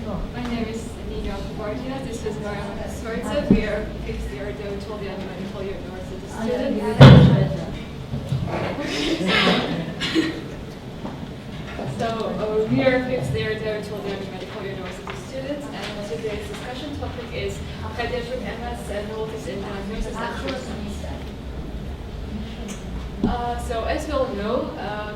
My name is Nina. This is where I'm started. We are 5th year total medical university student. So we are 5th year total medical university students, and today's discussion topic is pediatric MS and notice in diagnosis and treatment. So as we all know,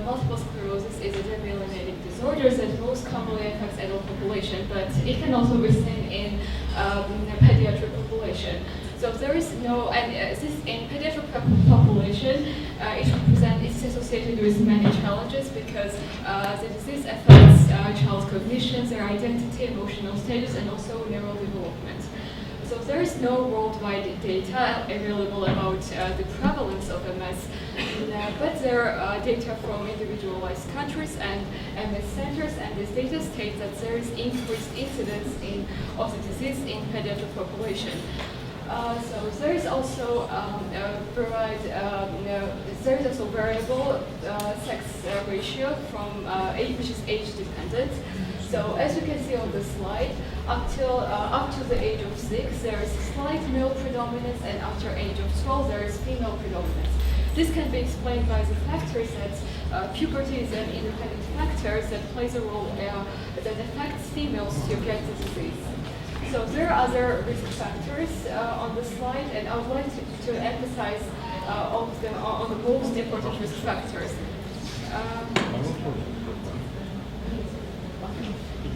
multiple sclerosis is a demyelinating disorder that most commonly affects adult population, but it can also be seen in the pediatric population. So there is no, and this in pediatric population, it's associated with many challenges because the disease affects child's cognition, their identity, emotional status, and also neural development. So there is no worldwide data available about the prevalence of MS, but there are data from individualized countries and MS centers, and this data states that there is increased incidence of the disease in pediatric population. So there is also variable sex ratio from which is age dependent. So as you can see on the slide, up to the age of 6, there is slight male predominance, and after age of 12, there is female predominance. This can be explained by the factors that puberty is an independent factor that plays a role that affects females to get the disease. So there are other risk factors on the slide, and I would like to emphasize on the most important risk factors.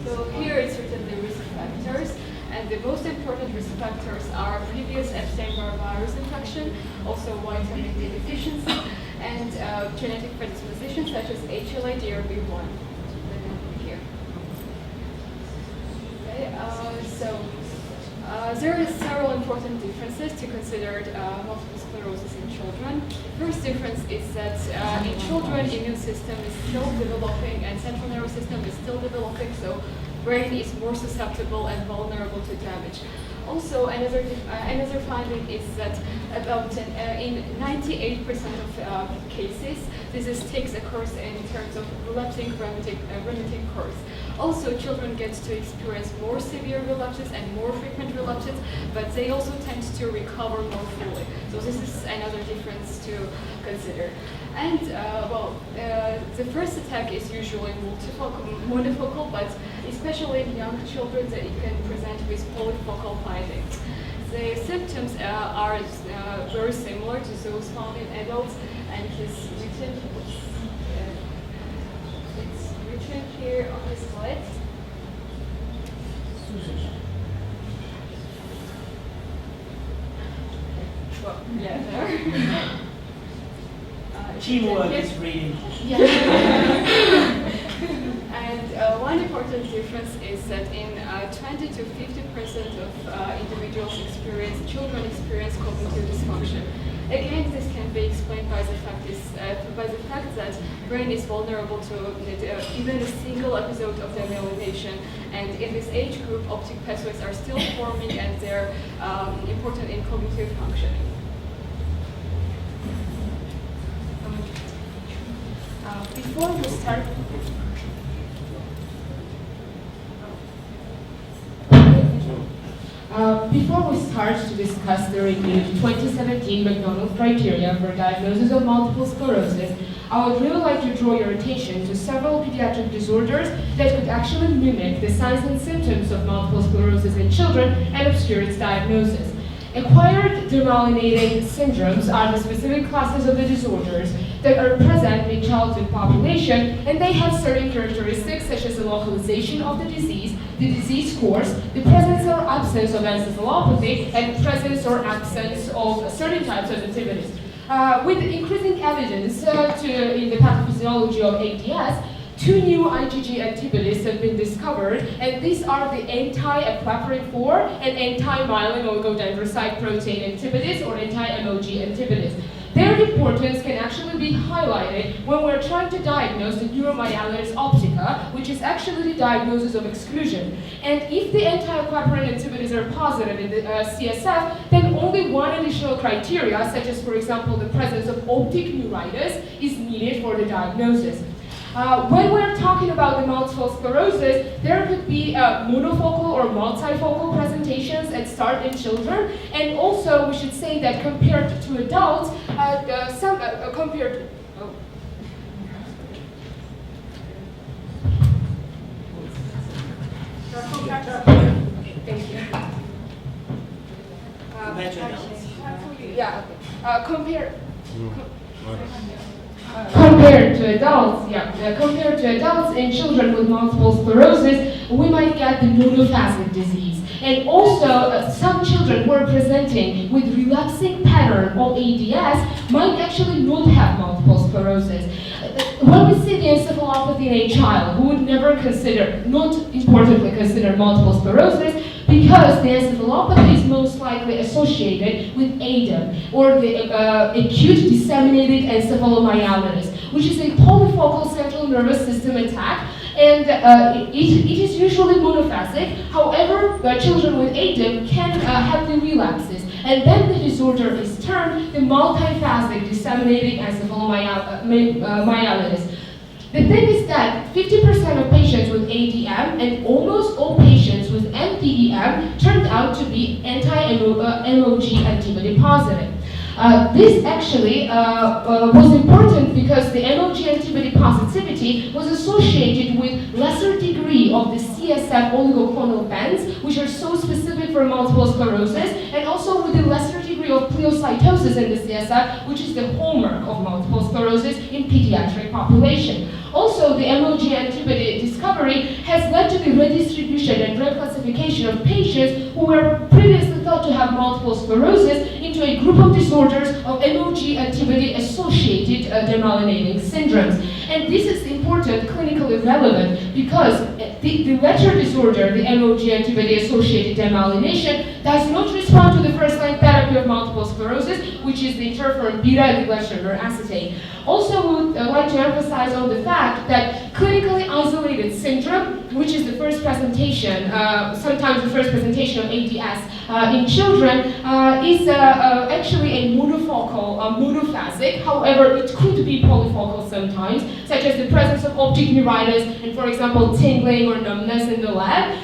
So here it's written the risk factors, and the most important risk factors are previous Epstein-Barr virus infection, also vitamin D deficiency, and genetic predispositions such as HLA-DRB1. Here. Okay, there are several important differences to consider multiple sclerosis in children. The first difference is that in children, immune system is still developing and central nervous system is still developing, so brain is more susceptible and vulnerable to damage. Also, another finding is that about in 98% of cases, this takes a course in terms of relapsing remitting course. Also, children get to experience more severe relapses and more frequent relapses, but they also tend to recover more fully. So this is another difference to consider. And the first attack is usually monofocal, but especially in young children, that it can present with polyfocal findings. The symptoms are very similar to those found in adults, and it's written here on the slide. Well, yeah, there. Teamwork is reading. Yeah. And one important difference is that in 20 to 50% of individuals children experience cognitive dysfunction. Again, this can be explained by the fact that brain is vulnerable to even a single episode of demyelination, and in this age group, optic pathways are still forming, and they're important in cognitive functioning. Before we start to discuss the reviewed 2017 McDonald criteria for diagnosis of multiple sclerosis, I would really like to draw your attention to several pediatric disorders that could actually mimic the signs and symptoms of multiple sclerosis in children and obscure its diagnosis. Acquired demyelinating syndromes are the specific classes of the disorders that are present in childhood population, and they have certain characteristics such as the localization of the disease course, the presence or absence of encephalopathy, and presence or absence of certain types of activities. With increasing evidence in the pathophysiology of ADS, 2 new IgG antibodies have been discovered, and these are the anti-aquaporin 4 and anti-myelin oligodendrocyte protein antibodies, or anti-MOG antibodies. Their importance can actually be highlighted when we're trying to diagnose the neuromyelitis optica, which is actually the diagnosis of exclusion. And if the anti-aquaporin antibodies are positive in the CSF, then only one additional criteria, such as, for example, the presence of optic neuritis, is needed for the diagnosis. When we're talking about the multiple sclerosis, there could be monofocal or multifocal presentations at start in children, and also we should say that compared to adults, compared to adults and children with multiple sclerosis, we might get the monophasic disease. And also, some children who are presenting with relapsing pattern of ADS might actually not have multiple sclerosis. When we see the encephalopathy in a child, we would never consider, not importantly consider multiple sclerosis, because the encephalopathy is most likely associated with ADEM, or the acute disseminated encephalomyelitis, which is a polyfocal central nervous system attack, and it is usually monophasic. However, children with ADEM can have the relapses, and then the disorder is termed the multiphasic disseminated encephalomyelitis. The thing is that 50% of patients with ADM and almost all patients with MDEM turned out to be anti-MOG antibody positive. This actually was important because the MOG antibody positivity was associated with lesser degree of the CSF oligoclonal bands, which are so specific for multiple sclerosis, and also with the lesser degree of pleocytosis in the CSF, which is the hallmark of multiple sclerosis in pediatric population. Also, the MOG antibody discovery has led to the redistribution and reclassification of patients who were previously thought to have multiple sclerosis into a group of disorders of MOG antibody-associated demyelinating syndromes. And this is important, clinically relevant, because the latter disorder, the MOG antibody-associated demyelination, does not respond to the first-line therapy of multiple sclerosis, which is the interferon beta and the glycerol acetate. Also, we would like to emphasize on the fact that clinically isolated syndrome, which is the first presentation, sometimes the first presentation of ADS in children, is actually a monofocal, monophasic. However, it could be polyfocal sometimes, such as the presence of optic neuritis and, for example, tingling or numbness in the leg,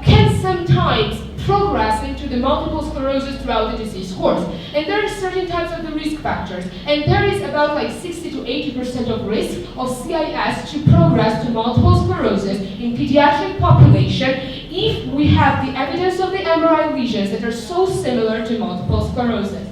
can sometimes progress into the multiple sclerosis throughout the disease course. And there are certain types of the risk factors. And there is about like 60 to 80% of risk of CIS to progress to multiple sclerosis in pediatric population if we have the evidence of the MRI lesions that are so similar to multiple sclerosis.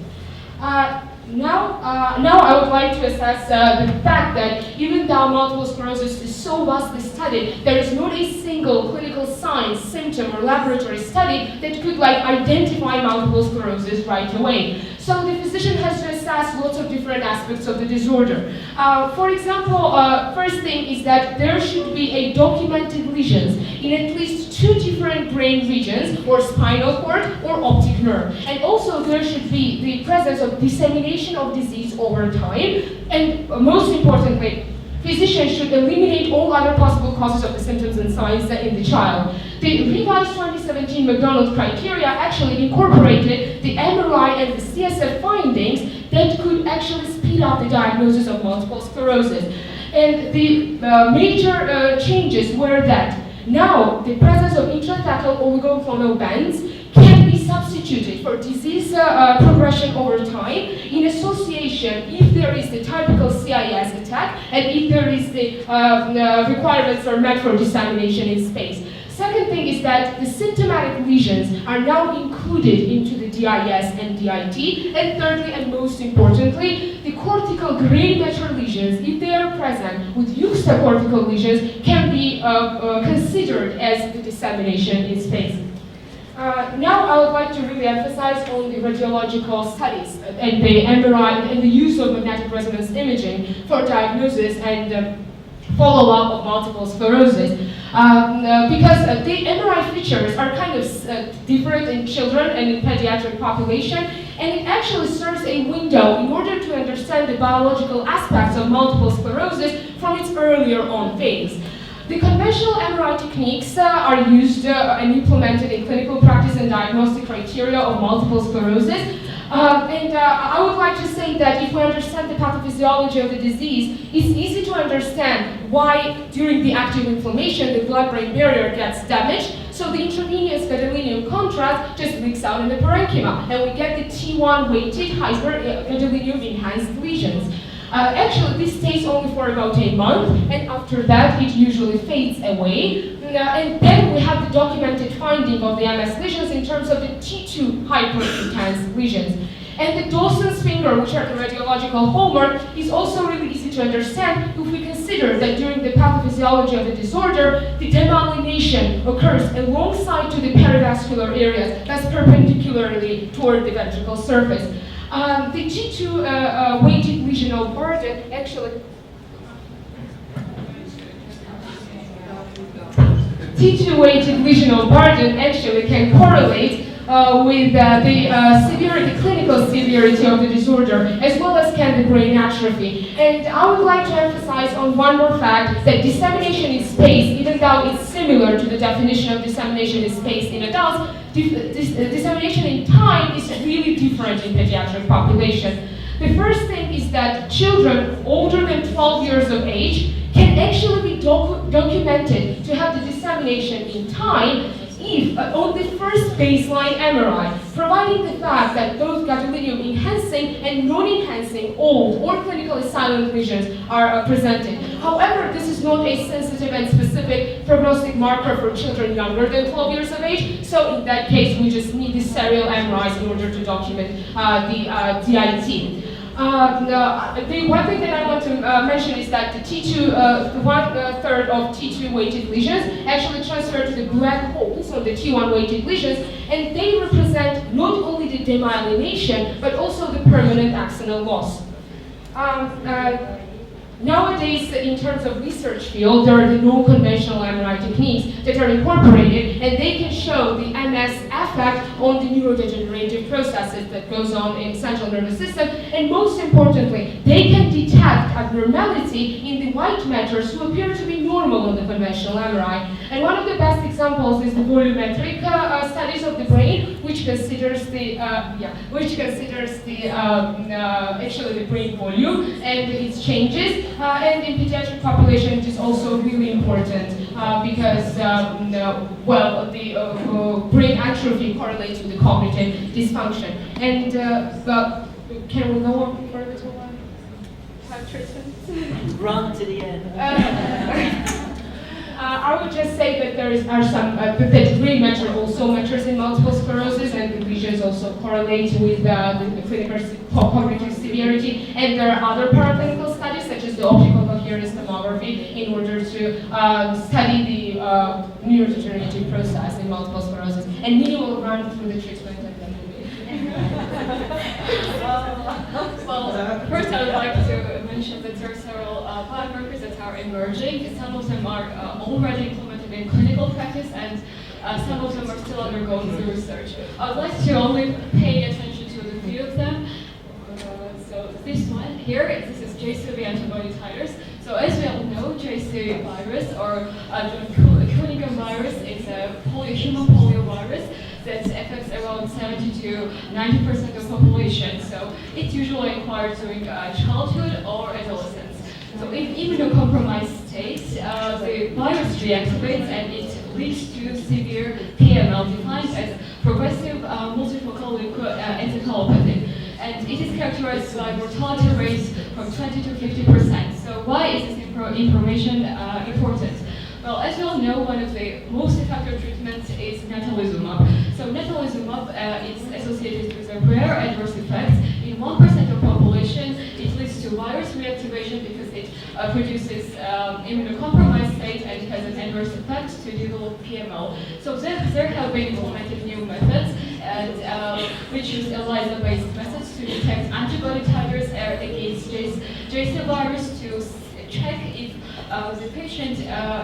Now I would like to assess the fact that even though multiple sclerosis is so vastly studied, there is not a single clinical sign, symptom, or laboratory study that could identify multiple sclerosis right away. So the physician has to assess lots of different aspects of the disorder. For example, first thing is that there should be a documented lesions in at least 2 different brain regions, or spinal cord, or optic nerve. And also there should be the presence of dissemination of disease over time. And most importantly, physicians should eliminate all other possible causes of the symptoms and signs in the child. The revised 2017 McDonald criteria actually incorporated the MRI and the CSF findings that could actually speed up the diagnosis of multiple sclerosis. And the major changes were that now the presence of intrathecal oligoclonal bands can be substituted for disease progression over time in association if there is the typical CIS attack and if there is the requirements are met for dissemination in space. Second thing is that the symptomatic lesions are now included into the DIS and DIT. And thirdly, and most importantly, the cortical gray matter lesions, if they are present with juxtacortical lesions, can be considered as the dissemination in space. Now I would like to really emphasize on the radiological studies and the MRI and the use of magnetic resonance imaging for diagnosis and follow-up of multiple sclerosis. Because the MRI features are kind of different in children and in pediatric population, and it actually serves a window in order to understand the biological aspects of multiple sclerosis from its earlier on phase. The conventional MRI techniques are used and implemented in clinical practice and diagnostic criteria of multiple sclerosis. I would like to say that if we understand the pathophysiology of the disease, it's easy to understand why during the active inflammation the blood-brain barrier gets damaged. the intravenous gadolinium contrast just leaks out in the parenchyma, and we get the T1 weighted hypergadolinium enhanced lesions. Actually, this stays only for about a month, and after that, it usually fades away. And then we have the documented finding of the MS lesions in terms of the T2 hyper-enhanced lesions. And the Dawson's finger, which are the radiological hallmark, is also really easy to understand if we consider that during the pathophysiology of the disorder, the demyelination occurs alongside to the perivascular areas, that's perpendicularly toward the ventricle surface. The T2 weighted lesional burden actually T2 weighted lesional burden actually can correlate with the clinical severity of the disorder, as well as can the brain atrophy. And I would like to emphasize on one more fact, that dissemination in space, even though it's similar to the definition of dissemination in space in adults, dissemination in time is really different in pediatric population. The first thing is that children older than 12 years of age can actually be documented to have the dissemination in time if on the first baseline MRI, providing the fact that those gadolinium enhancing and non-enhancing old or clinically silent lesions are presented. However, this is not a sensitive and specific prognostic marker for children younger than 12 years of age, so in that case we just need the serial MRIs in order to document the DIT. The one thing that I want to mention is that the T2, one-third of T2 weighted lesions actually transfer to the black holes, or the T1 weighted lesions, and they represent not only the demyelination, but also the permanent axonal loss. Nowadays, in terms of research field, there are the non-conventional MRI techniques that are incorporated, and they can show the MS effect on the neurodegenerative processes that goes on in central nervous system, and most importantly, they can detect abnormality in the white matters who appear to be normal on the conventional MRI. And one of the best examples is the volumetric studies of the brain, which considers the actually the brain volume and its changes. And in pediatric population, it is also really important because, the brain atrophy correlates with the cognitive dysfunction. And can we go on further to have treatments? Run to the end. I would just say that there are some, that brain matter also matters in multiple sclerosis, and the lesions also correlate with the clinical cognitive severity. And there are other paraclinical studies, such as the optical coherence tomography, in order to study the neurodegenerative process in multiple sclerosis. And Nini will run through the treatment and then well, first I would like to mention that there are several biomarkers that are emerging. Some of them are already implemented in clinical practice, and some of them are still undergoing the research. I would like to only pay attention to the few of them. So this one here, this is JCV antibody titers. So as we all know, JC virus, or Kuniga virus, is a human poliovirus that affects around 70 to 90% of population. So it's usually acquired during childhood or adolescence. So in immunocompromised state, the virus reactivates and it leads to severe PML, defined as progressive multifocal encephalopathy. And it is characterized by mortality rates from 20 to 50%. So why is this information important? Well, as we all know, one of the most effective treatments is natalizumab. So natalizumab is associated with a rare adverse effects. In 1% of population, it leads to virus reactivation because it produces immunocompromised state and it has an adverse effect to develop PML. So there have been implemented new methods, and which use ELISA-based methods to detect antibody titers against JC virus to check if the patient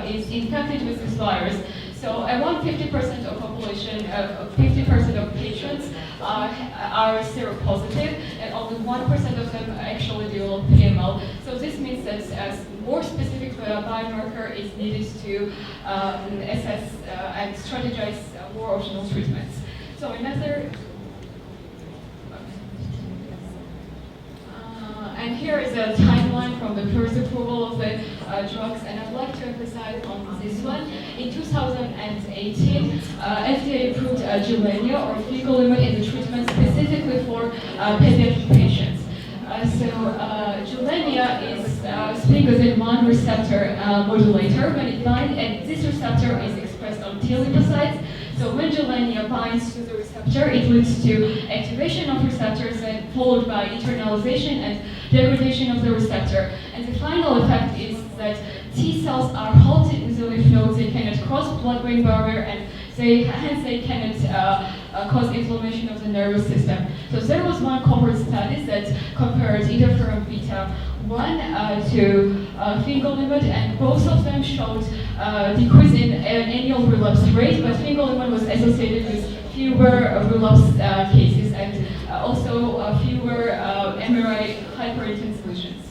is infected with this virus. So around 50% of population, 50% of patients are seropositive, and only 1% of them actually develop PML. So this means that a more specific biomarker is needed to assess and strategize more optional treatments. So another And here is a timeline from the first approval of the drugs, and I'd like to emphasize on this one. In 2018, FDA approved Gilenya, or fingolimod, in the treatment specifically for pediatric patients. Gilenya is sphingosine 1 receptor modulator. When it binds, and this receptor is expressed on T lymphocytes. So when Gilenya binds to the receptor, it leads to activation of receptors and followed by internalization and degradation of the receptor. And the final effect is that T cells are halted in the lymph nodes. They cannot cross the blood-brain barrier, and hence they cannot cause inflammation of the nervous system. So there was one cohort study that compared interferon beta 1 to fingolimod, and both of them showed decrease in annual relapse rate, but fingolimod was associated with fewer relapse cases and also fewer MRI hyperintense lesions.